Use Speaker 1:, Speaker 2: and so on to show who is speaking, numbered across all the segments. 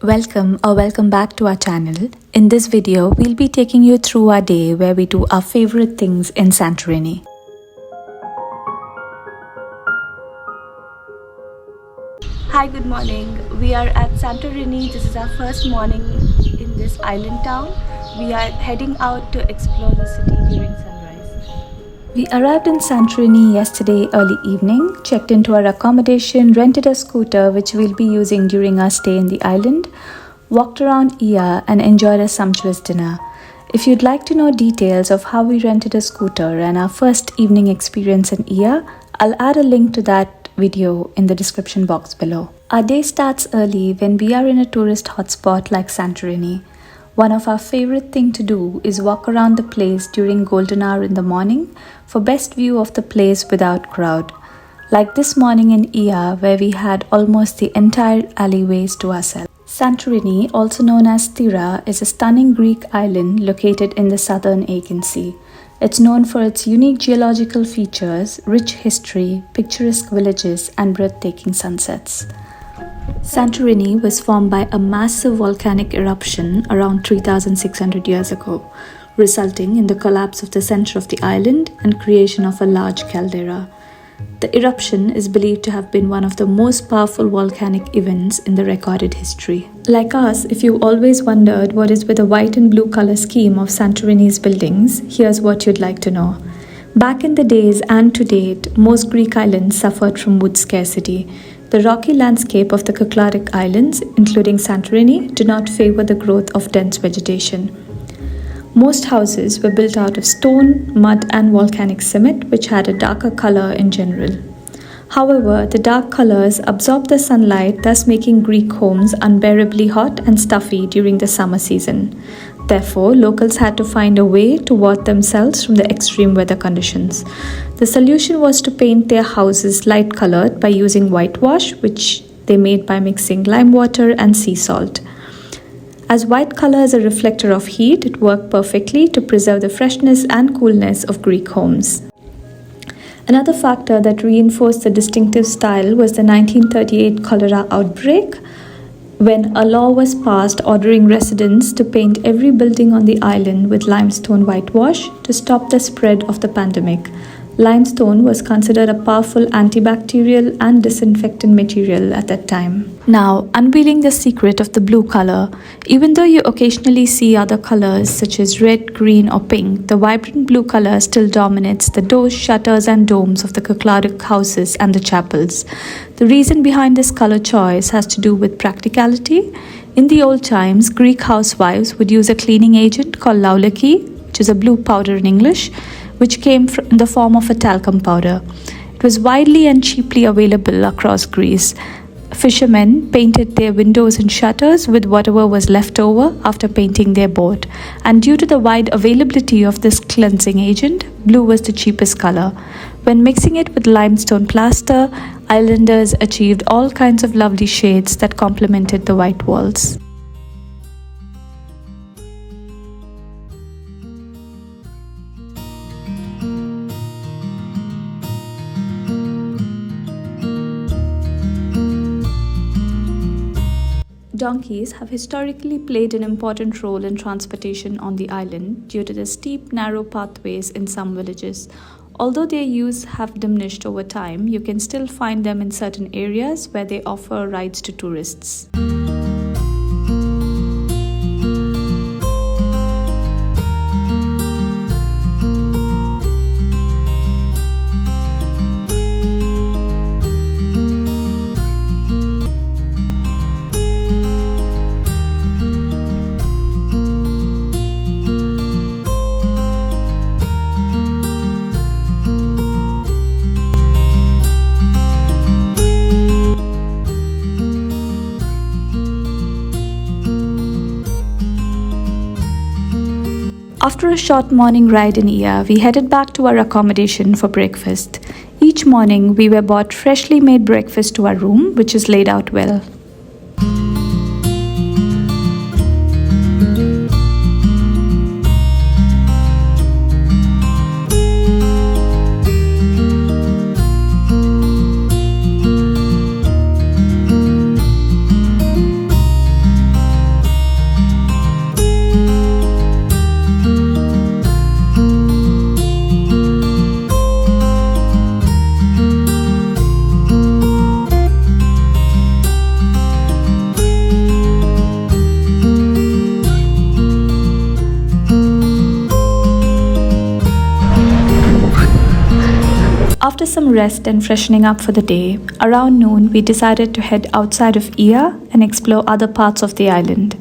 Speaker 1: Welcome or welcome back to our channel. In this video, we'll be taking you through our day where we do our favorite things in Santorini. Hi, good morning. We are at Santorini. This is our first morning in this island town. We are heading out to explore the city during sunrise. We arrived in Santorini yesterday early evening, checked into our accommodation, rented a scooter which we'll be using during our stay in the island, walked around Ia and enjoyed a sumptuous dinner. If you'd like to know details of how we rented a scooter and our first evening experience in Ia, I'll add a link to that video in the description box below. Our day starts early when we are in a tourist hotspot like Santorini. One of our favorite thing to do is walk around the place during golden hour in the morning for best view of the place without crowd. Like this morning in Ia where we had almost the entire alleyways to ourselves. Santorini, also known as Tira, is a stunning Greek island located in the southern Aegean Sea. It's known for its unique geological features, rich history, picturesque villages and breathtaking sunsets. Santorini was formed by a massive volcanic eruption around 3,600 years ago, resulting in the collapse of the center of the island and creation of a large caldera. The eruption is believed to have been one of the most powerful volcanic events in the recorded history. Like us, if you always wondered what is with the white and blue color scheme of Santorini's buildings, here's what you'd like to know. Back in the days and to date, most Greek islands suffered from wood scarcity. The rocky landscape of the Cycladic Islands, including Santorini, do not favor the growth of dense vegetation. Most houses were built out of stone, mud and volcanic cement, which had a darker color in general. However, the dark colors absorb the sunlight, thus making Greek homes unbearably hot and stuffy during the summer season. Therefore, locals had to find a way to ward themselves from the extreme weather conditions. The solution was to paint their houses light colored by using whitewash, which they made by mixing lime water and sea salt. As white color is a reflector of heat, it worked perfectly to preserve the freshness and coolness of Greek homes. Another factor that reinforced the distinctive style was the 1938 cholera outbreak, when a law was passed ordering residents to paint every building on the island with limestone whitewash to stop the spread of the pandemic. Limestone was considered a powerful antibacterial and disinfectant material at that time. Now, unveiling the secret of the blue color, even though you occasionally see other colors such as red, green or pink, the vibrant blue color still dominates the doors, shutters and domes of the Cycladic houses and the chapels. The reason behind this color choice has to do with practicality. In the old times, Greek housewives would use a cleaning agent called laulaki, which is a blue powder in English, which came in the form of a talcum powder. It was widely and cheaply available across Greece. Fishermen painted their windows and shutters with whatever was left over after painting their boat. And due to the wide availability of this cleansing agent, blue was the cheapest color. When mixing it with limestone plaster, islanders achieved all kinds of lovely shades that complemented the white walls. Donkeys have historically played an important role in transportation on the island due to the steep, narrow pathways in some villages. Although their use have diminished over time, you can still find them in certain areas where they offer rides to tourists. After a short morning ride in Ia, we headed back to our accommodation for breakfast. Each morning, we were brought freshly made breakfast to our room, which is laid out well. After some rest and freshening up for the day, around noon we decided to head outside of Ia and explore other parts of the island.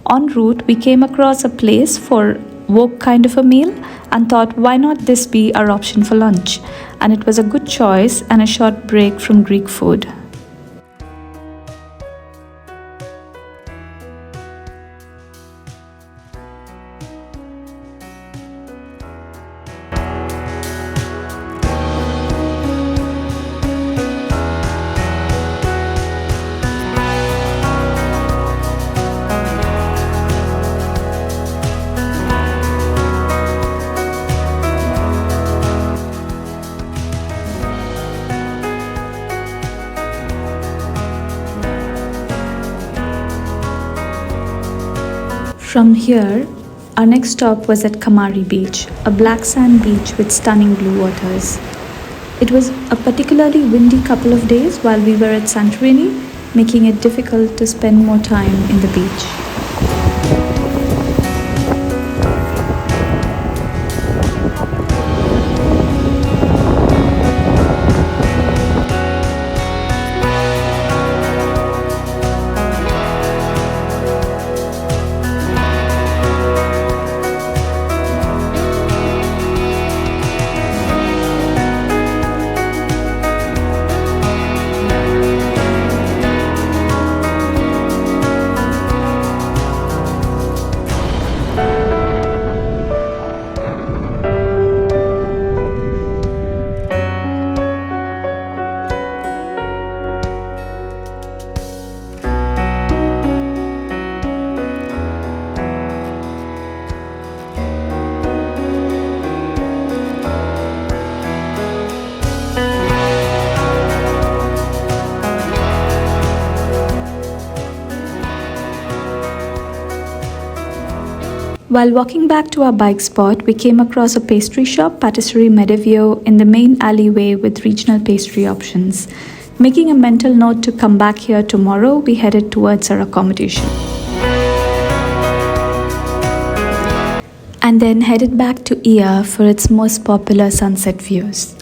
Speaker 1: En route, we came across a place for wok kind of a meal and thought, why not this be our option for lunch? And it was a good choice and a short break from Greek food. From here, our next stop was at Kamari Beach, a black sand beach with stunning blue waters. It was a particularly windy couple of days while we were at Santorini, making it difficult to spend more time in the beach. While walking back to our bike spot, we came across a pastry shop, Patisserie Medevio, in the main alleyway with regional pastry options. Making a mental note to come back here tomorrow, we headed towards our accommodation. And then headed back to Ia for its most popular sunset views.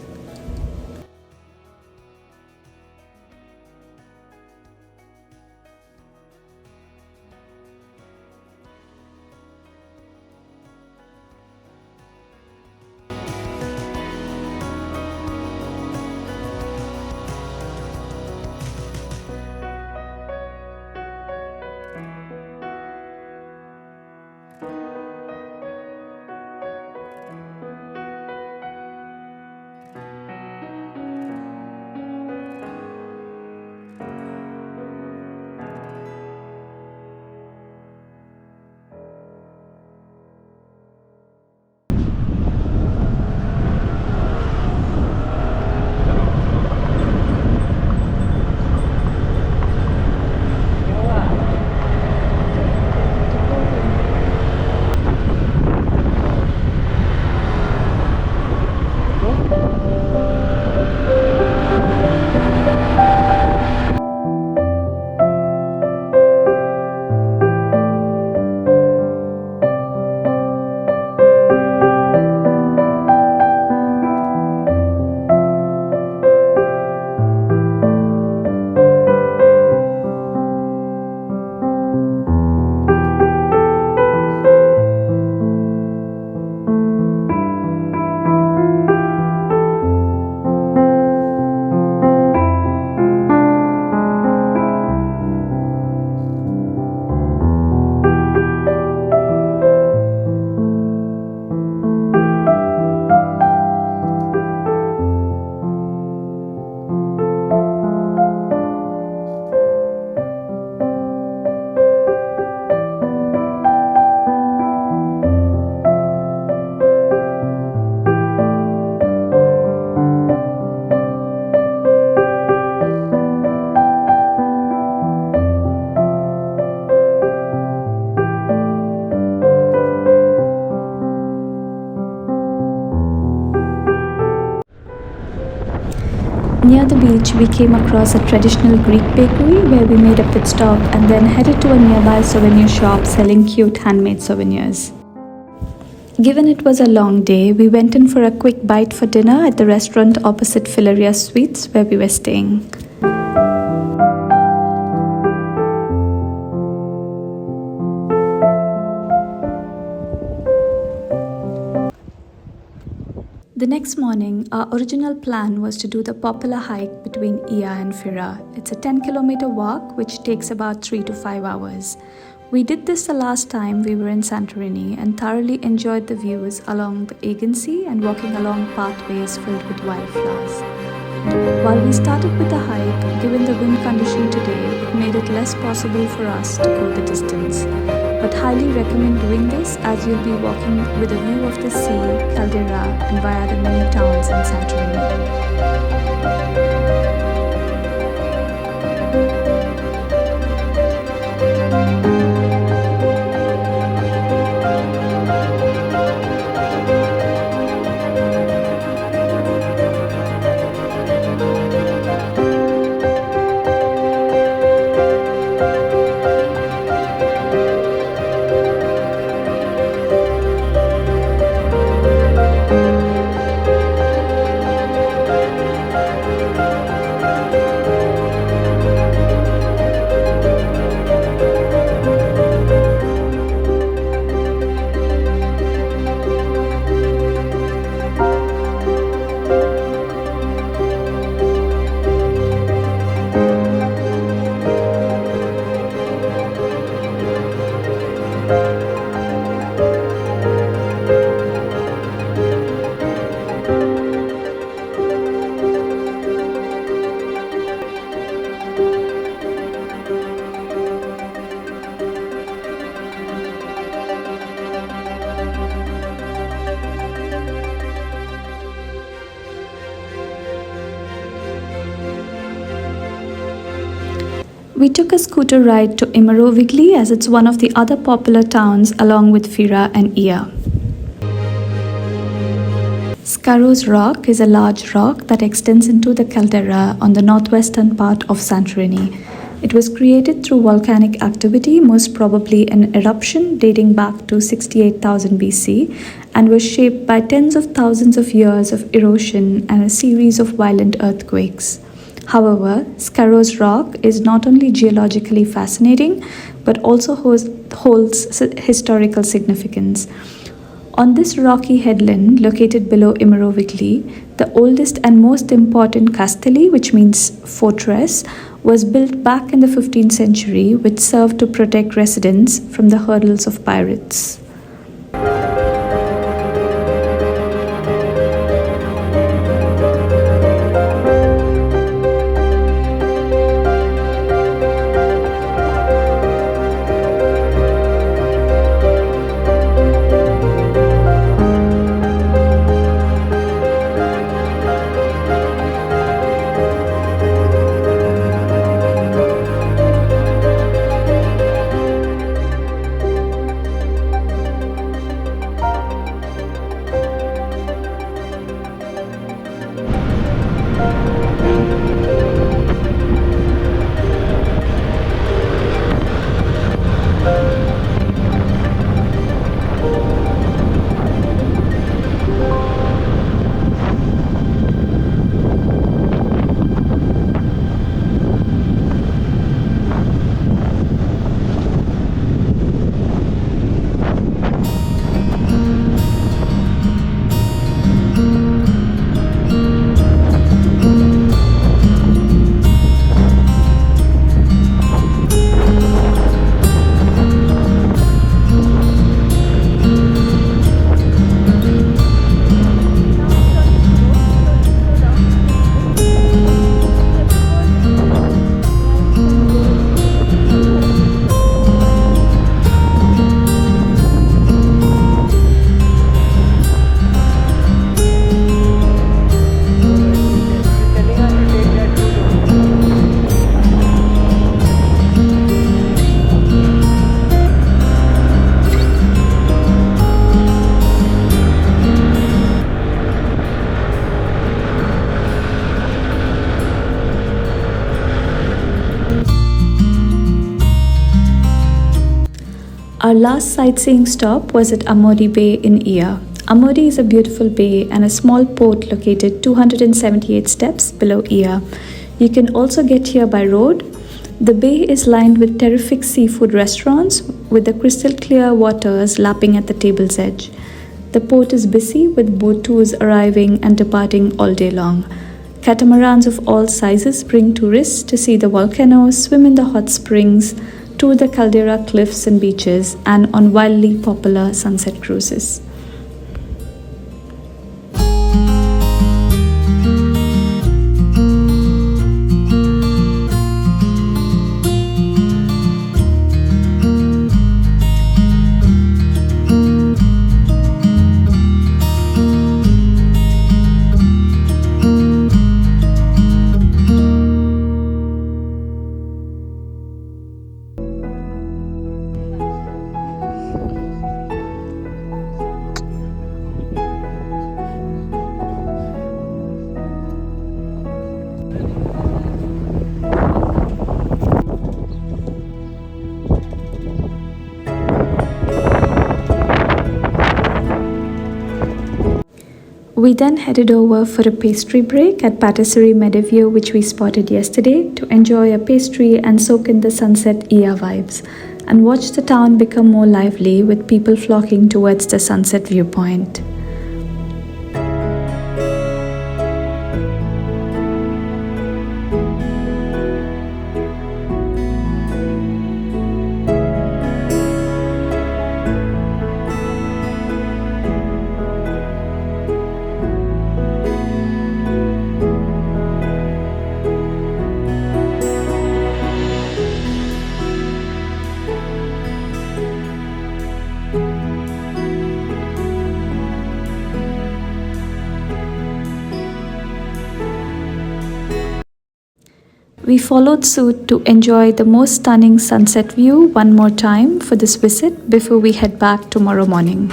Speaker 1: Near the beach, we came across a traditional Greek bakery where we made a pit stop and then headed to a nearby souvenir shop selling cute handmade souvenirs. Given it was a long day, we went in for a quick bite for dinner at the restaurant opposite Filaria Suites where we were staying. The next morning, our original plan was to do the popular hike between Ia and Fira. It's a 10-kilometer walk which takes about 3 to 5 hours. We did this the last time we were in Santorini and thoroughly enjoyed the views along the Aegean Sea and walking along pathways filled with wildflowers. While we started with the hike, given the wind condition today, it made it less possible for us to go the distance. But highly recommend doing this as you'll be walking with a view of the sea, caldera, and via the many towns in Santorini. We took a scooter ride to Immerovigli as it's one of the other popular towns along with Fira and Ia. Skaros Rock is a large rock that extends into the caldera on the northwestern part of Santorini. It was created through volcanic activity, most probably an eruption dating back to 68,000 BC, and was shaped by tens of thousands of years of erosion and a series of violent earthquakes. However, Skaros Rock is not only geologically fascinating but also holds historical significance. On this rocky headland located below Immerovigli, the oldest and most important castelli, which means fortress, was built back in the 15th century, which served to protect residents from the hurdles of pirates. Our last sightseeing stop was at Ammoudi Bay in Ia. Ammoudi is a beautiful bay and a small port located 278 steps below Ia. You can also get here by road. The bay is lined with terrific seafood restaurants with the crystal clear waters lapping at the table's edge. The port is busy with boat tours arriving and departing all day long. Catamarans of all sizes bring tourists to see the volcanoes, swim in the hot springs, tour the caldera cliffs and beaches, and on wildly popular sunset cruises. We then headed over for a pastry break at Patisserie Meadowview, which we spotted yesterday, to enjoy a pastry and soak in the sunset Ia vibes, and watch the town become more lively with people flocking towards the sunset viewpoint. We followed suit to enjoy the most stunning sunset view one more time for this visit before we head back tomorrow morning.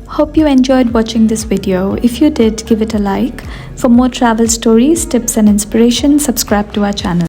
Speaker 1: Hope you enjoyed watching this video. If you did, give it a like. For more travel stories, tips and inspiration, subscribe to our channel.